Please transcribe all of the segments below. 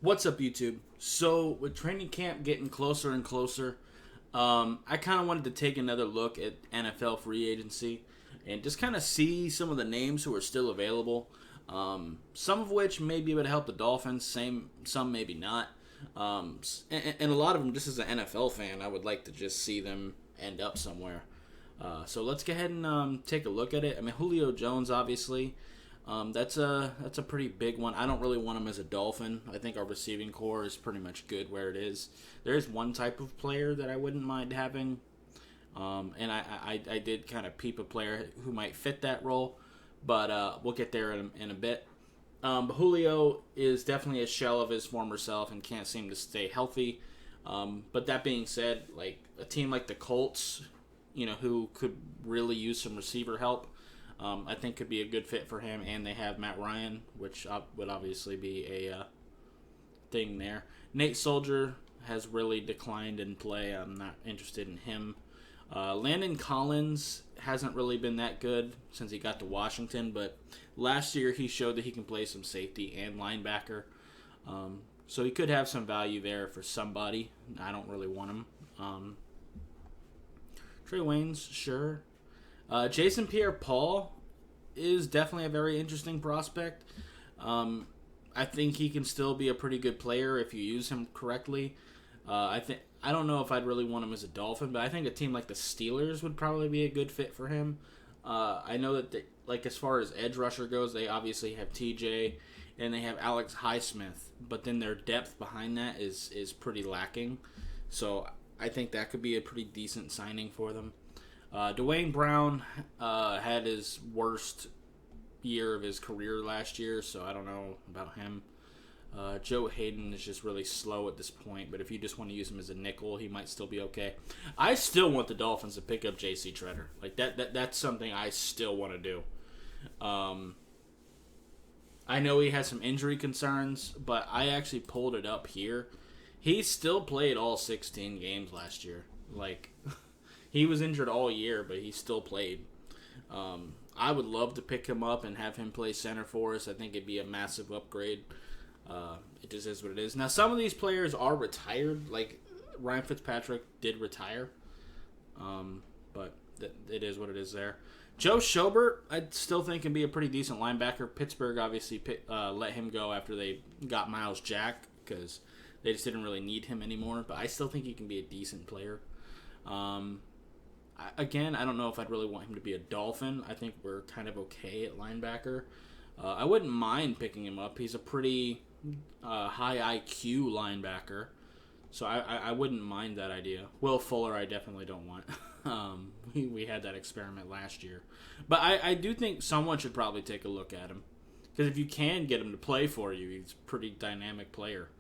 What's up, YouTube? So, with training camp getting closer and closer, I kind of wanted to take another look at NFL free agency and just kind of see some of the names who are still available. Some of which may be able to help the Dolphins, some maybe not. And a lot of them, just as an NFL fan, I would like to just see them end up somewhere. So let's go ahead and take a look at it. I mean, Julio Jones, obviously. That's a pretty big one. I don't really want him as a Dolphin. I think our receiving core is pretty much good where it is. There is one type of player that I wouldn't mind having, and I did kind of peep a player who might fit that role, but we'll get there in a bit. But Julio is definitely a shell of his former self and can't seem to stay healthy. But that being said, like a team like the Colts, who could really use some receiver help. I think could be a good fit for him, and they have Matt Ryan, which would obviously be a thing there. Nate Soldier has really declined in play. I'm not interested in him. Landon Collins hasn't really been that good since he got to Washington, but last year he showed that he can play some safety and linebacker. So he could have some value there for somebody. I don't really want him. Trey Waynes, sure. Jason Pierre-Paul is definitely a very interesting prospect. I think he can still be a pretty good player if you use him correctly. I don't know if I'd really want him as a Dolphin, but I think a team like the Steelers would probably be a good fit for him. I know that as far as edge rusher goes, they obviously have TJ and they have Alex Highsmith, but then their depth behind that is pretty lacking. So I think that could be a pretty decent signing for them. Dwayne Brown had his worst year of his career last year, so I don't know about him. Joe Hayden is just really slow at this point, but if you just want to use him as a nickel, he might still be okay. I still want the Dolphins to pick up J.C. Treader. Like that's something I still want to do. I know he has some injury concerns, but I actually pulled it up here. He still played all 16 games last year. Like... He was injured all year, but he still played. I would love to pick him up and have him play center for us. I think it'd be a massive upgrade. It just is what it is. Now, some of these players are retired. Like, Ryan Fitzpatrick did retire. But it is what it is there. Joe Schobert, I still think can be a pretty decent linebacker. Pittsburgh obviously let him go after they got Miles Jack because they just didn't really need him anymore. But I still think he can be a decent player. Again, I don't know if I'd really want him to be a Dolphin. I think we're kind of okay at linebacker. I wouldn't mind picking him up. He's a pretty high IQ linebacker, so I wouldn't mind that idea. Will Fuller, I definitely don't want. We had that experiment last year. But I do think someone should probably take a look at him. Because if you can get him to play for you, he's a pretty dynamic player.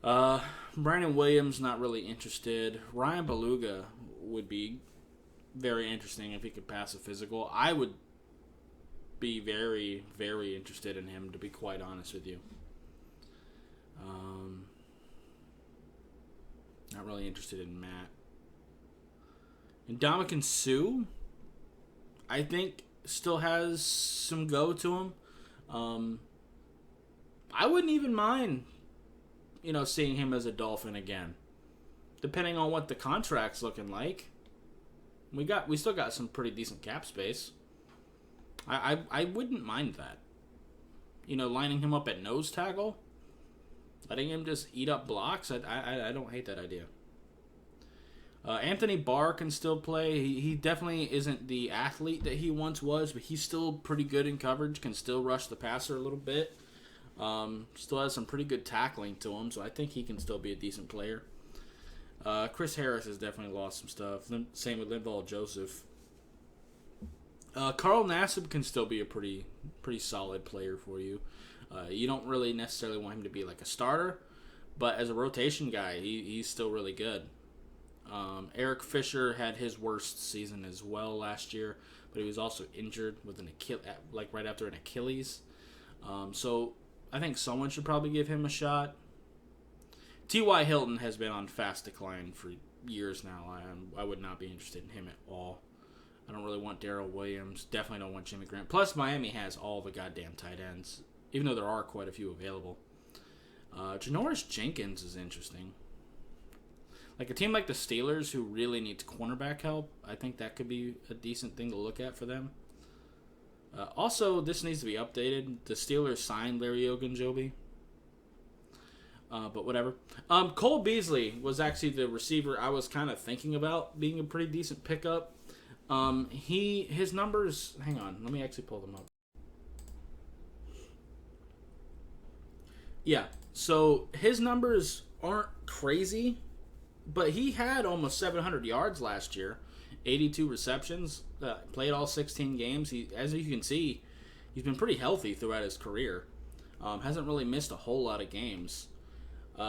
Brandon Williams, not really interested. Ryan Beluga would be very interesting if he could pass a physical. I would be very, very interested in him, to be quite honest with you. Not really interested in Matt. And Ndamukong Suh, I think, still has some go to him. I wouldn't even mind seeing him as a Dolphin again. Depending on what the contract's looking like. We still got some pretty decent cap space. I wouldn't mind that. Lining him up at nose tackle. Letting him just eat up blocks. I don't hate that idea. Anthony Barr can still play. He definitely isn't the athlete that he once was, but he's still pretty good in coverage. Can still rush the passer a little bit. Still has some pretty good tackling to him, so I think he can still be a decent player. Chris Harris has definitely lost some stuff. Same with Linval Joseph. Carl Nassib can still be a pretty solid player for you. You don't really necessarily want him to be like a starter, but as a rotation guy, he's still really good. Eric Fisher had his worst season as well last year, but he was also injured with right after an Achilles. So I think someone should probably give him a shot. T.Y. Hilton has been on fast decline for years now. I would not be interested in him at all. I don't really want Darrell Williams. Definitely don't want Jimmy Graham. Plus, Miami has all the goddamn tight ends, even though there are quite a few available. Janoris Jenkins is interesting. Like a team like the Steelers, who really needs cornerback help, I think that could be a decent thing to look at for them. Also, this needs to be updated. The Steelers signed Larry Ogunjobi. But whatever. Cole Beasley was actually the receiver I was kind of thinking about being a pretty decent pickup. His numbers... Hang on. Let me actually pull them up. Yeah. So, his numbers aren't crazy, but he had almost 700 yards last year. 82 receptions. Played all 16 games. As you can see, he's been pretty healthy throughout his career. Hasn't really missed a whole lot of games. He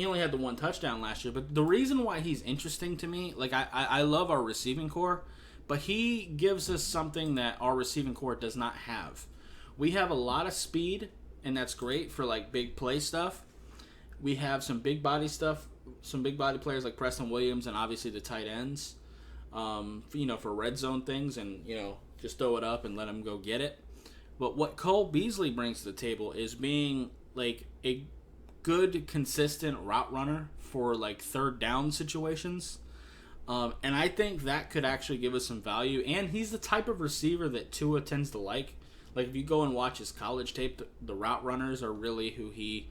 only had the one touchdown last year, but the reason why he's interesting to me, like I love our receiving core, but he gives us something that our receiving core does not have. We have a lot of speed, and that's great for like big play stuff. We have some big body stuff, some big body players like Preston Williams, and obviously the tight ends, for red zone things, and just throw it up and let them go get it. But what Cole Beasley brings to the table is being like a good, consistent route runner for like third down situations. And I think that could actually give us some value. And he's the type of receiver that Tua tends to like. Like if you go and watch his college tape, the route runners are really who he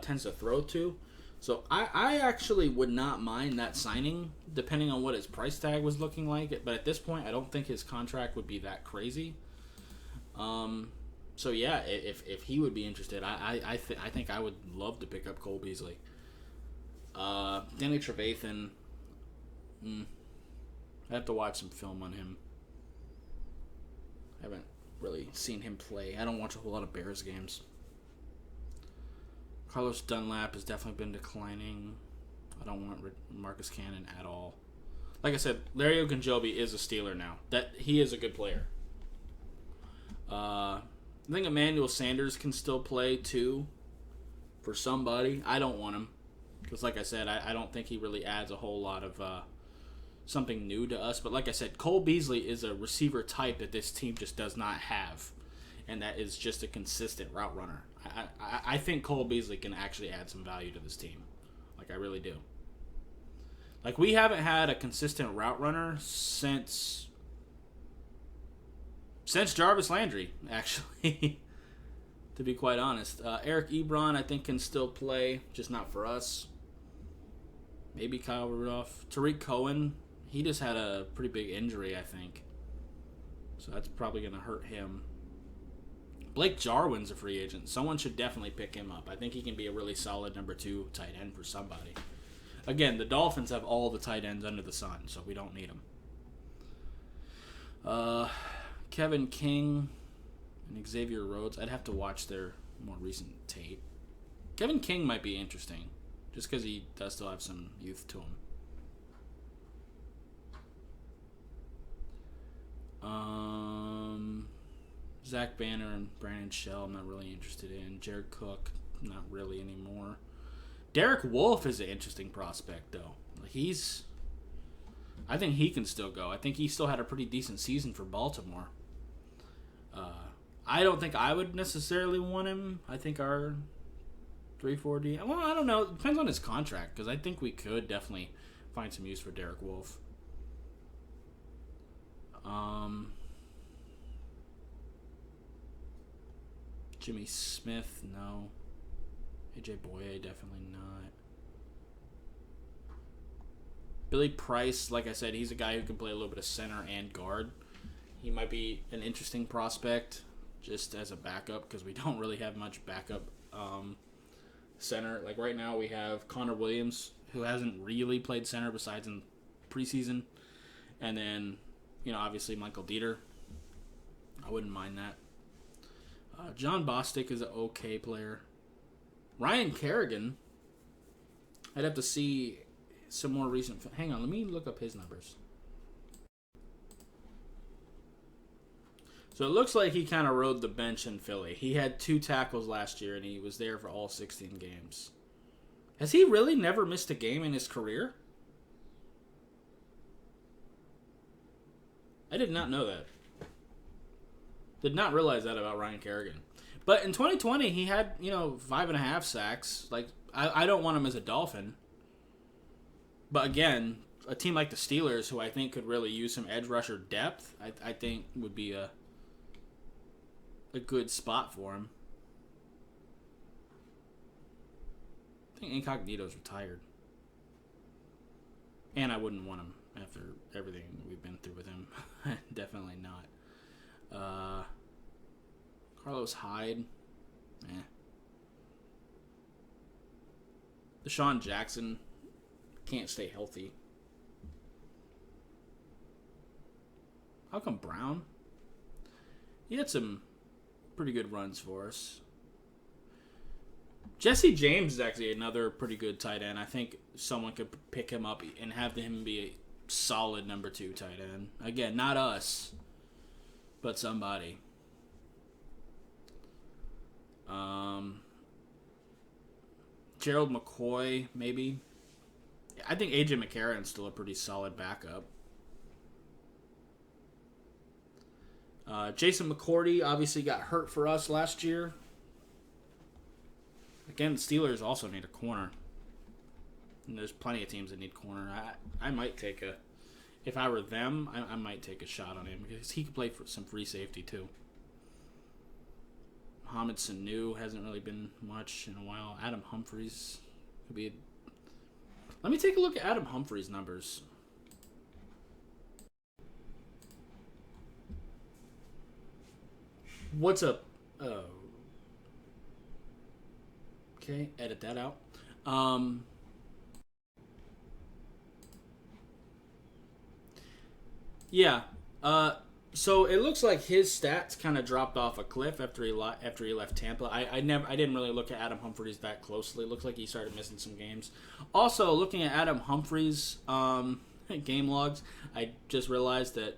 tends to throw to. So I actually would not mind that signing, depending on what his price tag was looking like. But at this point, I don't think his contract would be that crazy. So yeah, if he would be interested, I think I would love to pick up Cole Beasley. Danny Trevathan, I have to watch some film on him. I haven't really seen him play. I don't watch a whole lot of Bears games. Carlos Dunlap has definitely been declining. I don't want Marcus Cannon at all. Like I said, Larry Ogunjobi is a Steeler now. That he is a good player. I think Emmanuel Sanders can still play too for somebody. I don't want him because, like I said, I don't think he really adds a whole lot of something new to us. But like I said, Cole Beasley is a receiver type that this team just does not have, and that is just a consistent route runner. I think Cole Beasley can actually add some value to this team. Like, I really do. Like, we haven't had a consistent route runner since Jarvis Landry, actually, to be quite honest. Eric Ebron, I think, can still play, just not for us. Maybe Kyle Rudolph. Tariq Cohen, he just had a pretty big injury, I think. So that's probably going to hurt him. Blake Jarwin's a free agent. Someone should definitely pick him up. I think he can be a really solid number 2 tight end for somebody. Again, the Dolphins have all the tight ends under the sun, so we don't need them. Kevin King and Xavier Rhodes. I'd have to watch their more recent tape. Kevin King might be interesting, just because he does still have some youth to him. Zach Banner and Brandon Shell, I'm not really interested in. Jared Cook, not really anymore. Derek Wolfe is an interesting prospect, though. I think he can still go. I think he still had a pretty decent season for Baltimore. I don't think I would necessarily want him. I think our 3-4D... Well, I don't know. It depends on his contract, because I think we could definitely find some use for Derek Wolfe. Jimmy Smith, no. AJ Boye, definitely not. Billy Price, like I said, he's a guy who can play a little bit of center and guard. He might be an interesting prospect just as a backup because we don't really have much backup center. Like right now we have Connor Williams, who hasn't really played center besides in preseason. And then, obviously Michael Dieter. I wouldn't mind that. John Bostic is an okay player. Ryan Kerrigan, I'd have to see some more recent... Hang on, let me look up his numbers. So it looks like he kind of rode the bench in Philly. He had 2 tackles last year, and he was there for all 16 games. Has he really never missed a game in his career? I did not know that. Did not realize that about Ryan Kerrigan. But in 2020, he had, 5.5 sacks. Like, I don't want him as a Dolphin. But again, a team like the Steelers, who I think could really use some edge rusher depth, I think would be a good spot for him. I think Incognito's retired. And I wouldn't want him after everything we've been through with him. Definitely not. Carlos Hyde. Deshaun Jackson can't stay healthy. How come Brown? He had some pretty good runs for us. Jesse James is actually another pretty good tight end. I think someone could pick him up and have him be a solid number 2 tight end. Again, not us, but somebody. Gerald McCoy, maybe. I think AJ McCarron's still a pretty solid backup. Jason McCourty obviously got hurt for us last year. Again, the Steelers also need a corner. And there's plenty of teams that need corner. I might take a... If I were them, I might take a shot on him because he could play for some free safety too. Mohamed Sanu hasn't really been much in a while. Adam Humphries could be... Let me take a look at Adam Humphries' numbers. What's up? Oh. Okay, edit that out. Yeah. So it looks like his stats kind of dropped off a cliff after he left Tampa. I didn't really look at Adam Humphries that closely. It looks like he started missing some games. Also, looking at Adam Humphries' game logs, I just realized that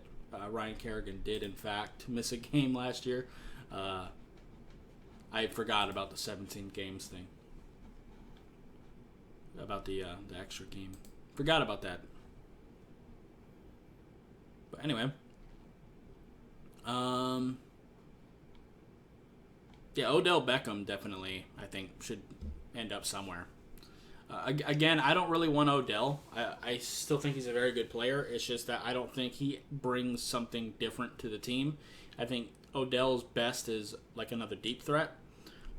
Ryan Kerrigan did in fact miss a game last year. I forgot about the 17 games thing. About the extra game. Forgot about that. But anyway. Yeah, Odell Beckham definitely, I think, should end up somewhere. Again, I don't really want Odell. I still think he's a very good player. It's just that I don't think he brings something different to the team. I think Odell's best is like another deep threat,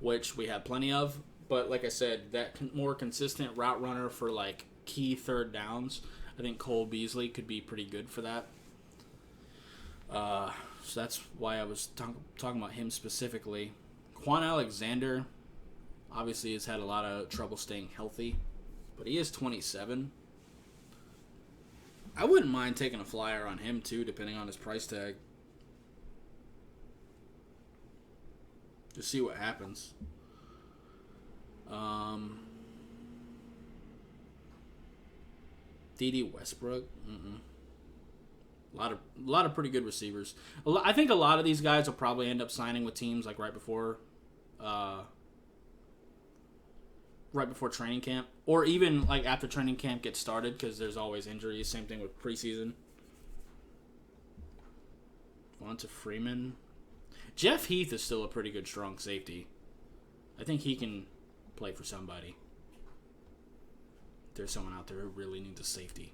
which we have plenty of. But like I said, that more consistent route runner for like key third downs, I think Cole Beasley could be pretty good for that. So that's why I was talking about him specifically. Quan Alexander obviously has had a lot of trouble staying healthy, but he is 27. I wouldn't mind taking a flyer on him too, depending on his price tag. Just see what happens. D.D. Westbrook. A lot of pretty good receivers. I think a lot of these guys will probably end up signing with teams like right before training camp, or even like after training camp gets started, because there's always injuries. Same thing with preseason. Devonta Freeman. Jeff Heath is still a pretty good strong safety. I think he can play for somebody. There's someone out there who really needs a safety.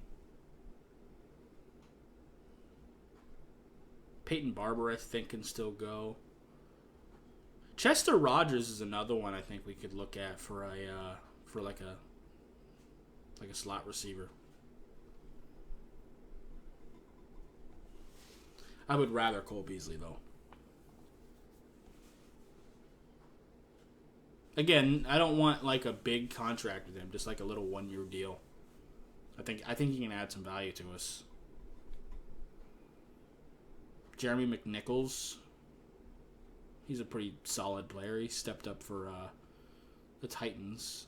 Peyton Barber, I think, can still go. Chester Rogers is another one I think we could look at for like a slot receiver. I would rather Cole Beasley though. Again, I don't want like a big contract with him, just like a little 1-year deal. I think he can add some value to us. Jeremy McNichols. He's a pretty solid player. He stepped up for the Titans.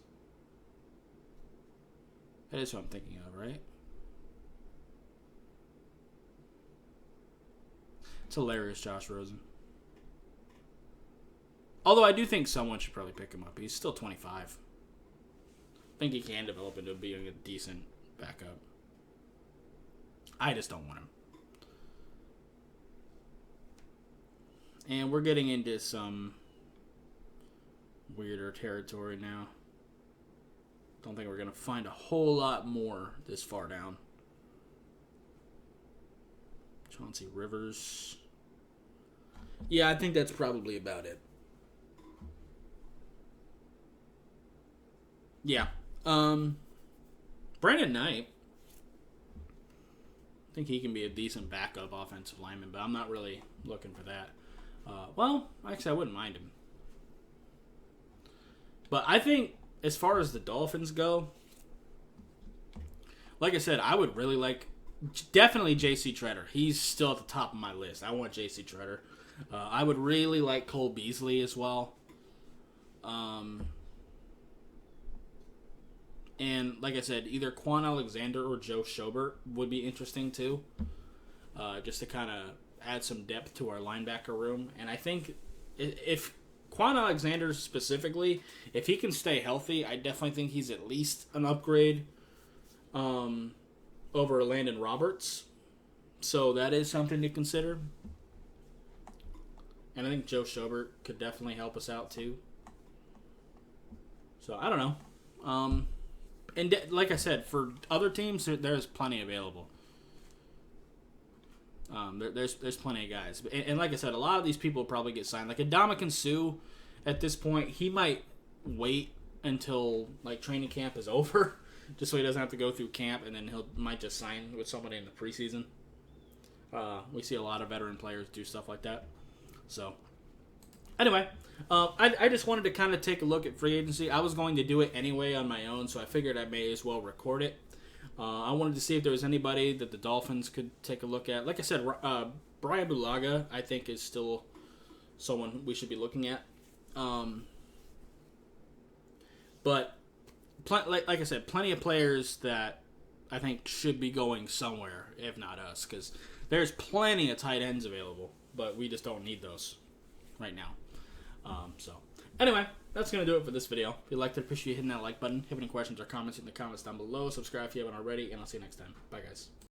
That is who I'm thinking of, right? It's hilarious, Josh Rosen. Although I do think someone should probably pick him up. He's still 25. I think he can develop into being a decent backup. I just don't want him. And we're getting into some weirder territory now. Don't think we're going to find a whole lot more this far down. Chauncey Rivers. Yeah, I think that's probably about it. Yeah. Brandon Knight. I think he can be a decent backup offensive lineman, but I'm not really looking for that. Well, actually, I wouldn't mind him. But I think as far as the Dolphins go, like I said, I would really like definitely J.C. Tretter. He's still at the top of my list. I want J.C. Tretter. I would really like Cole Beasley as well. And like I said, either Quan Alexander or Joe Schobert would be interesting too, just to kind of add some depth to our linebacker room. And I think if Quan Alexander specifically, if he can stay healthy, I definitely think he's at least an upgrade over Landon Roberts. So that is something to consider. And I think Joe Schobert could definitely help us out too. So I don't know. And like I said, for other teams, there's plenty available. There's plenty of guys. And like I said, a lot of these people will probably get signed. Like Ndamukong Suh, at this point, he might wait until like training camp is over, just so he doesn't have to go through camp, and then might just sign with somebody in the preseason. We see a lot of veteran players do stuff like that. So, anyway, I just wanted to kind of take a look at free agency. I was going to do it anyway on my own, so I figured I may as well record it. I wanted to see if there was anybody that the Dolphins could take a look at. Like I said, Brian Bulaga, I think, is still someone we should be looking at. But, like I said, plenty of players that I think should be going somewhere, if not us, because there's plenty of tight ends available, but we just don't need those right now. So, anyway, that's going to do it for this video. If you liked it, appreciate you hitting that like button. If you have any questions or comments in the comments down below, subscribe if you haven't already, and I'll see you next time. Bye, guys.